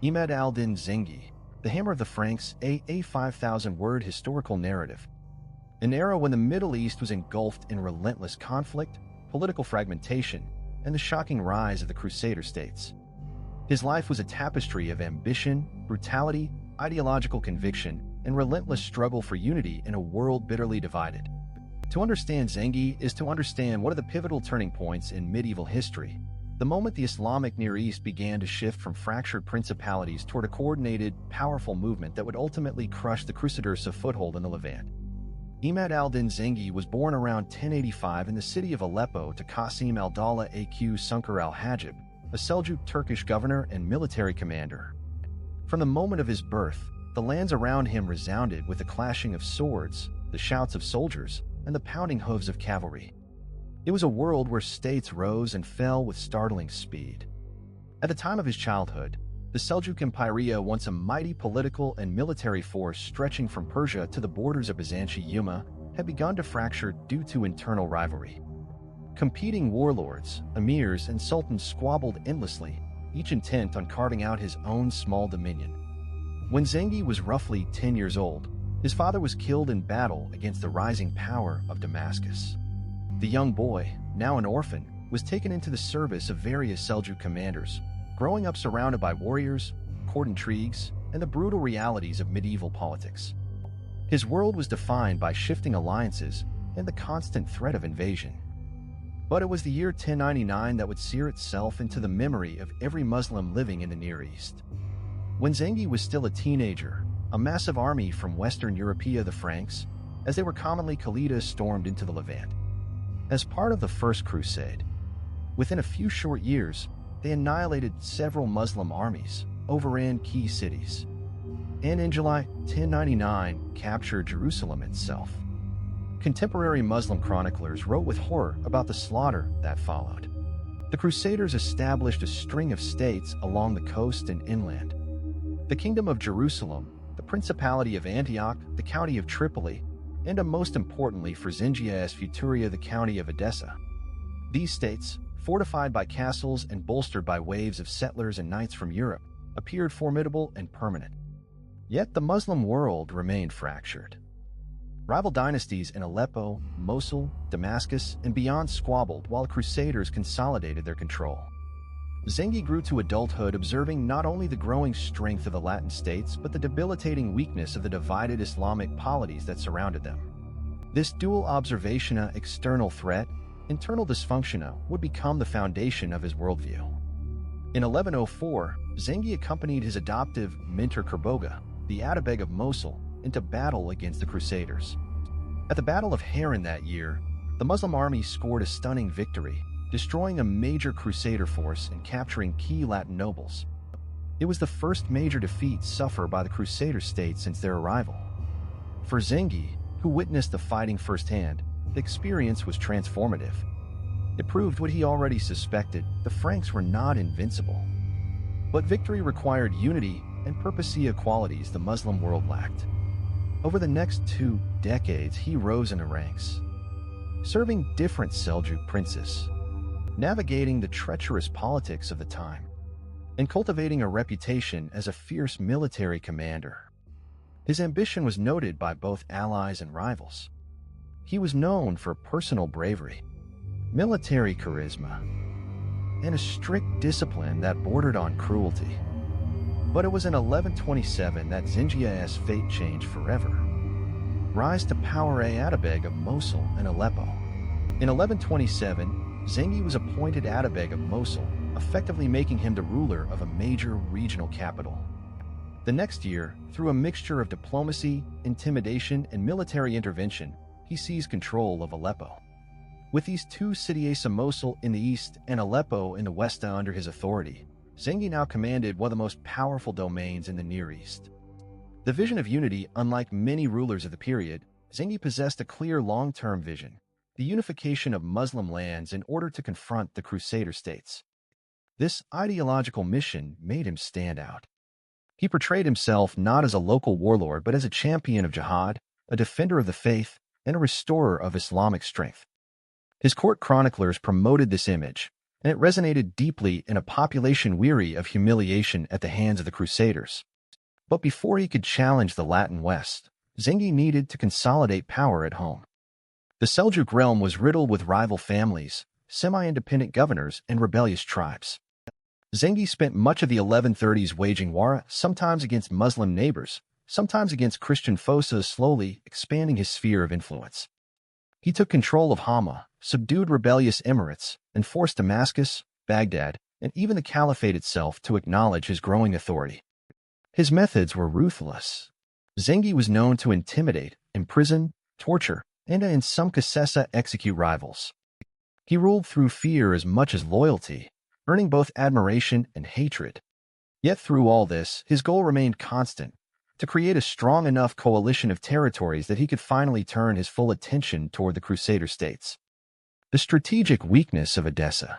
Imad al-Din Zengi, The Hammer of the Franks, a 5,000-word historical narrative. An era when the Middle East was engulfed in relentless conflict, political fragmentation, and the shocking rise of the Crusader states. His life was a tapestry of ambition, brutality, ideological conviction, and relentless struggle for unity in a world bitterly divided. To understand Zengi is to understand one of the pivotal turning points in medieval history, the moment the Islamic Near East began to shift from fractured principalities toward a coordinated, powerful movement that would ultimately crush the Crusaders' foothold in the Levant. Imad al-Din Zengi was born around 1085 in the city of Aleppo to Qasim al-Dawla aq Sunkar al-Hajib, a Seljuk Turkish governor and military commander. From the moment of his birth, the lands around him resounded with the clashing of swords, the shouts of soldiers, and the pounding hooves of cavalry. It was a world where states rose and fell with startling speed. At the time of his childhood, the Seljuk Empire, once a mighty political and military force stretching from Persia to the borders of Byzantium, had begun to fracture due to internal rivalry. Competing warlords, emirs, and sultans squabbled endlessly, each intent on carving out his own small dominion. When Zengi was roughly 10 years old, his father was killed in battle against the rising power of Damascus. The young boy, now an orphan, was taken into the service of various Seljuk commanders, growing up surrounded by warriors, court intrigues, and the brutal realities of medieval politics. His world was defined by shifting alliances and the constant threat of invasion. But it was the year 1099 that would sear itself into the memory of every Muslim living in the Near East. When Zengi was still a teenager, a massive army from Western Europea, the Franks, as they were commonly called, stormed into the Levant. As part of the First Crusade, within a few short years, they annihilated several Muslim armies, overran key cities, and in July 1099 captured Jerusalem itself. Contemporary Muslim chroniclers wrote with horror about the slaughter that followed. The Crusaders established a string of states along the coast and inland. The Kingdom of Jerusalem, the Principality of Antioch, the County of Tripoli, and most importantly for Zengi's Futuria, the County of Edessa. These states, fortified by castles and bolstered by waves of settlers and knights from Europe, appeared formidable and permanent. Yet the Muslim world remained fractured. Rival dynasties in Aleppo, Mosul, Damascus, and beyond squabbled while Crusaders consolidated their control. Zengi grew to adulthood observing not only the growing strength of the Latin states but the debilitating weakness of the divided Islamic polities that surrounded them. This dual observation, external threat, internal dysfunction, would become the foundation of his worldview. In 1104, Zengi accompanied his adoptive mentor Kerboga, the Atabeg of Mosul, into battle against the Crusaders. At the Battle of Harran that year, the Muslim army scored a stunning victory, destroying a major Crusader force and capturing key Latin nobles. It was the first major defeat suffered by the Crusader state since their arrival. For Zengi, who witnessed the fighting firsthand, the experience was transformative. It proved what he already suspected: the Franks were not invincible. But victory required unity and purposea qualities the Muslim world lacked. Over the next 2 decades, he rose in the ranks, serving different Seljuk princes, navigating the treacherous politics of the time, and cultivating a reputation as a fierce military commander. His ambition was noted by both allies and rivals. He was known for personal bravery, military charisma, and a strict discipline that bordered on cruelty. But it was in 1127 that Zengi's fate changed forever. Rise to power: Atabeg of Mosul and Aleppo. In 1127, Zengi was appointed Atabeg of Mosul, effectively making him the ruler of a major regional capital. The next year, through a mixture of diplomacy, intimidation, and military intervention, he seized control of Aleppo. With these two cities, Mosul in the east and Aleppo in the west under his authority, Zengi now commanded one of the most powerful domains in the Near East. The vision of unity, unlike many rulers of the period, Zengi possessed a clear long-term vision: the unification of Muslim lands in order to confront the Crusader states. This ideological mission made him stand out. He portrayed himself not as a local warlord but as a champion of jihad, a defender of the faith, and a restorer of Islamic strength. His court chroniclers promoted this image, and it resonated deeply in a population weary of humiliation at the hands of the Crusaders. But before he could challenge the Latin West, Zengi needed to consolidate power at home. The Seljuk realm was riddled with rival families, semi-independent governors, and rebellious tribes. Zengi spent much of the 1130s waging war, sometimes against Muslim neighbors, sometimes against Christian foes, slowly expanding his sphere of influence. He took control of Hama, subdued rebellious emirates, and forced Damascus, Baghdad, and even the Caliphate itself to acknowledge his growing authority. His methods were ruthless. Zengi was known to intimidate, imprison, torture, and in some cases execute rivals. He ruled through fear as much as loyalty, earning both admiration and hatred. Yet through all this, his goal remained constant: to create a strong enough coalition of territories that he could finally turn his full attention toward the Crusader states. The strategic weakness of Edessa.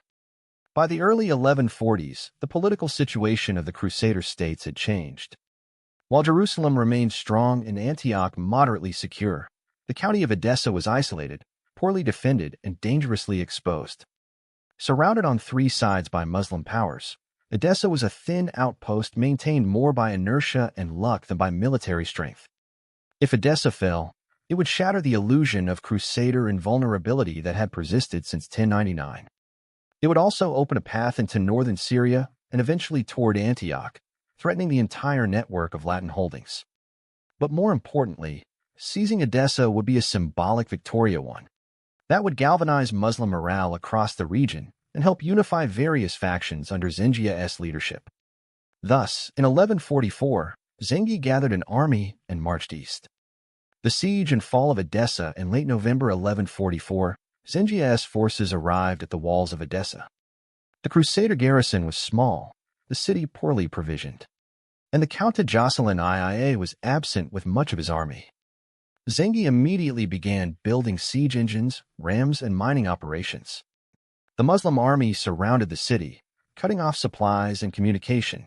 By the early 1140s, the political situation of the Crusader states had changed. While Jerusalem remained strong and Antioch moderately secure, the county of Edessa was isolated, poorly defended, and dangerously exposed. Surrounded on three sides by Muslim powers, Edessa was a thin outpost maintained more by inertia and luck than by military strength. If Edessa fell, it would shatter the illusion of Crusader invulnerability that had persisted since 1099. It would also open a path into northern Syria and eventually toward Antioch, threatening the entire network of Latin holdings. But more importantly, seizing Edessa would be a symbolic victoria one. That would galvanize Muslim morale across the region and help unify various factions under Zengi's leadership. Thus, in 1144, Zengi gathered an army and marched east. The siege and fall of Edessa in late November 1144, Zengi's forces arrived at the walls of Edessa. The Crusader garrison was small, the city poorly provisioned, and the Count of Jocelyn II was absent with much of his army. Zengi immediately began building siege engines, rams, and mining operations. The Muslim army surrounded the city, cutting off supplies and communication.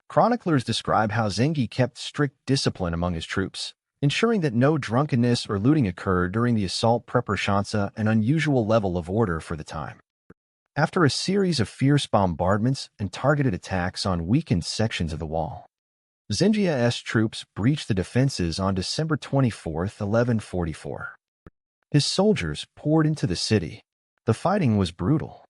Chroniclers describe how Zengi kept strict discipline among his troops, ensuring that no drunkenness or looting occurred during the assault. Preparation, an unusual level of order for the time. After a series of fierce bombardments and targeted attacks on weakened sections of the wall, Zengi's troops breached the defenses on December 24, 1144. His soldiers poured into the city. The fighting was brutal.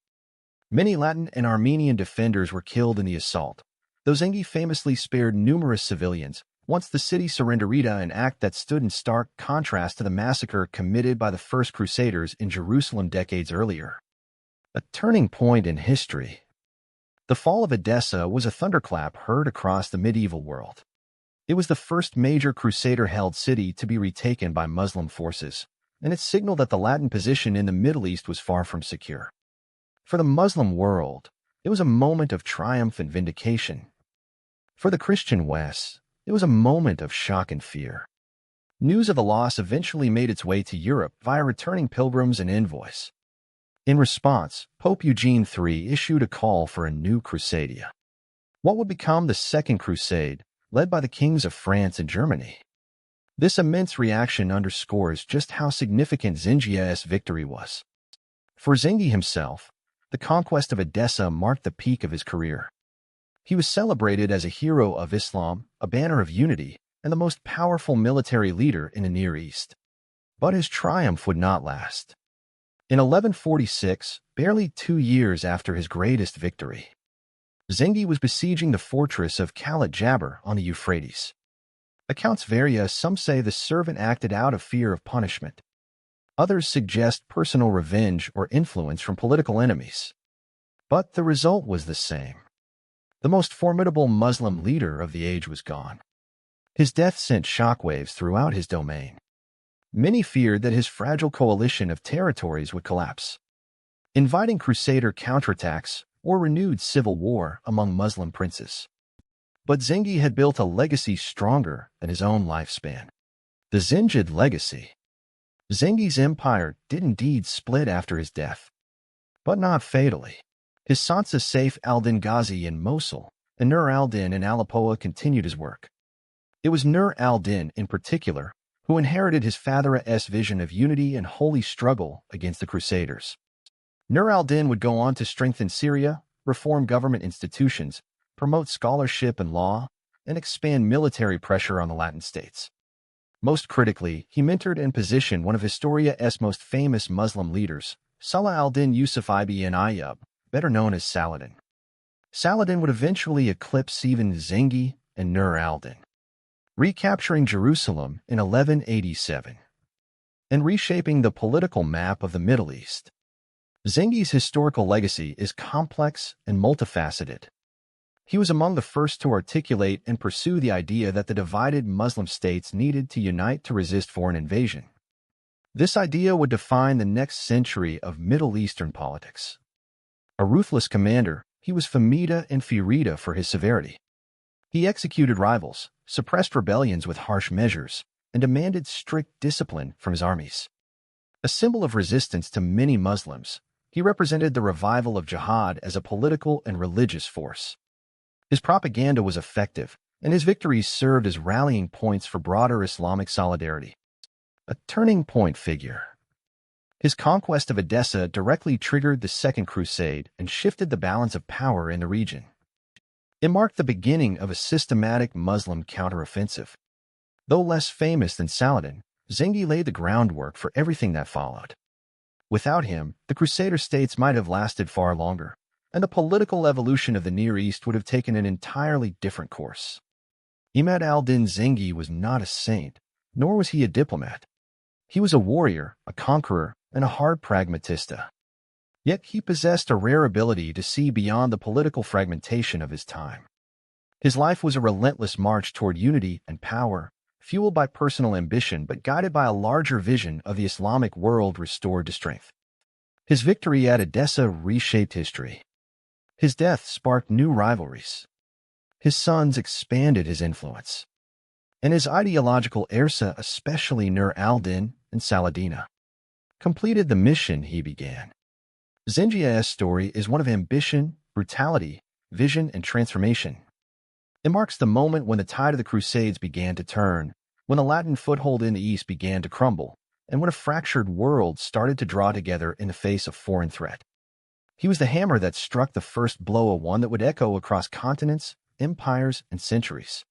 Many Latin and Armenian defenders were killed in the assault, though Zengi famously spared numerous civilians once the city surrendered, an act that stood in stark contrast to the massacre committed by the First Crusaders in Jerusalem decades earlier. A turning point in history. The fall of Edessa was a thunderclap heard across the medieval world. It was the first major Crusader-held city to be retaken by Muslim forces, and it signaled that the Latin position in the Middle East was far from secure. For the Muslim world, it was a moment of triumph and vindication. For the Christian West, it was a moment of shock and fear. News of the loss eventually made its way to Europe via returning pilgrims and envoys. In response, Pope Eugene III issued a call for a new crusade. What would become the Second Crusade, led by the kings of France and Germany? This immense reaction underscores just how significant Zengi's victory was. For Zengi himself, the conquest of Edessa marked the peak of his career. He was celebrated as a hero of Islam, a banner of unity, and the most powerful military leader in the Near East. But his triumph would not last. In 1146, barely 2 years after his greatest victory, Zengi was besieging the fortress of Khalat Jabr on the Euphrates. Accounts vary. Some say the servant acted out of fear of punishment. Others suggest personal revenge or influence from political enemies. But the result was the same. The most formidable Muslim leader of the age was gone. His death sent shockwaves throughout his domain. Many feared that his fragile coalition of territories would collapse, inviting Crusader counterattacks or renewed civil war among Muslim princes. But Zengi had built a legacy stronger than his own lifespan. The Zengid legacy. Zengi's empire did indeed split after his death, but not fatally. His sons Saif al-Din Ghazi in Mosul and Nur al-Din in Aleppo continued his work. It was Nur al-Din, in particular, who inherited his father's vision of unity and holy struggle against the Crusaders. Nur al-Din would go on to strengthen Syria, reform government institutions, promote scholarship and law, and expand military pressure on the Latin states. Most critically, he mentored and positioned one of Historia's most famous Muslim leaders, Salah al-Din Yusuf ibn Ayyub, better known as Saladin. Saladin would eventually eclipse even Zengi and Nur al-Din, recapturing Jerusalem in 1187 and reshaping the political map of the Middle East. Zengi's historical legacy is complex and multifaceted. He was among the first to articulate and pursue the idea that the divided Muslim states needed to unite to resist foreign invasion. This idea would define the next century of Middle Eastern politics. A ruthless commander, he was famida and firida for his severity. He executed rivals, suppressed rebellions with harsh measures, and demanded strict discipline from his armies. A symbol of resistance to many Muslims, he represented the revival of jihad as a political and religious force. His propaganda was effective, and his victories served as rallying points for broader Islamic solidarity. A turning point figure. His conquest of Edessa directly triggered the Second Crusade and shifted the balance of power in the region. It marked the beginning of a systematic Muslim counteroffensive. Though less famous than Saladin, Zengi laid the groundwork for everything that followed. Without him, the Crusader states might have lasted far longer, and the political evolution of the Near East would have taken an entirely different course. Imad al-Din Zengi was not a saint, nor was he a diplomat. He was a warrior, a conqueror, and a hard pragmatista. Yet he possessed a rare ability to see beyond the political fragmentation of his time. His life was a relentless march toward unity and power, fueled by personal ambition but guided by a larger vision of the Islamic world restored to strength. His victory at Edessa reshaped history. His death sparked new rivalries. His sons expanded his influence. And his ideological heirs, especially Nur al-Din and Saladina, completed the mission he began. Zengi's story is one of ambition, brutality, vision, and transformation. It marks the moment when the tide of the Crusades began to turn, when the Latin foothold in the East began to crumble, and when a fractured world started to draw together in the face of foreign threat. He was the hammer that struck the first blow, one that would echo across continents, empires, and centuries.